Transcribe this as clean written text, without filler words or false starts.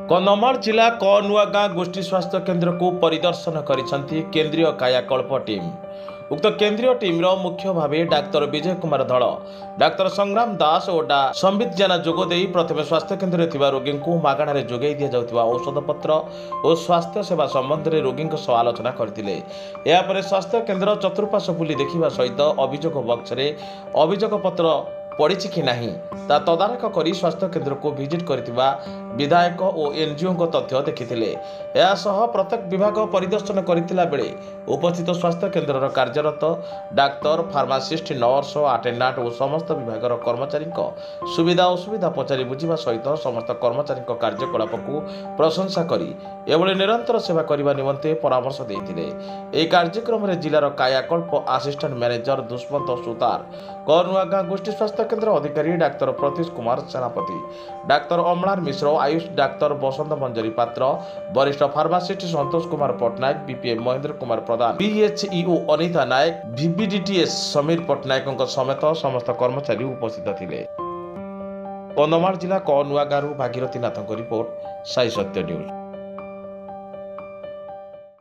कन्धमाल जिला कनुआगाँ गोष्ठी स्वास्थ्य केन्द्र को परिदर्शन करिसेंती केंद्रीय कायाकल्प टीम। उक्त केंद्रीय टीम मुख्य भाव डाक्तर विजय कुमार धल, डाक्तर संग्राम दास और संबित जेना जोगदे प्रथम स्वास्थ्य केन्द्र में रोगी को मागणार जोगाई दि जाउथिबा औषधपत्र और स्वास्थ्य सेवा संबंध में रोगी आलोचना करथिले। यापर स्वास्थ्य केन्द्र चतुर्पाश बुली देखिबा सहित अभियोग बक्स रे अभियोग पत्र पड़ी कि नहीं ता तदारख कर स्वास्थ्य केन्द्र को विजिट करथिबा विधायक और एनजीओ को तथ्य देखिथिले। यासह प्रत्येक विभाग परिदर्शन करथिला बेले उपस्थित स्वास्थ्य केन्द्र कार्यरत डाक्तर, फार्मासिस्ट, नर्स, अटेंडेंट और समस्त विभाग कर्मचारी सुविधा असुविधा पचारि बुझा सहित समस्त कर्मचारी कार्यकलाप को प्रशंसा करी एभली निरंतर सेवा करने निमंते परामर्श देथिले। एही कार्यक्रम में जिलार कायाकल्प असिस्टेंट मैनेजर दुष्मंत सुतार, कनुआगाँ गोष्ठी स्वास्थ्य केन्द्र अधिकारी डाक्तर प्रतीश कुमार सेनापति, डाक्तर अमलार मिश्र, आयुष डाक्तर बसंत मंजरी पात्र, वरिष्ठ फार्मासिस्ट संतोष कुमार पट्टनायक, बीपीएम महेंद्र कुमार प्रधान, बीएचईओ अनिता नायक, वीबीडीटीएस समीर पट्टनायक समेत समस्त कर्मचारी उपस्थित थिले। कन्धमाल जिला कनुआगाँ भागीरथी नाथ रिपोर्ट, साई सत्य न्यूज।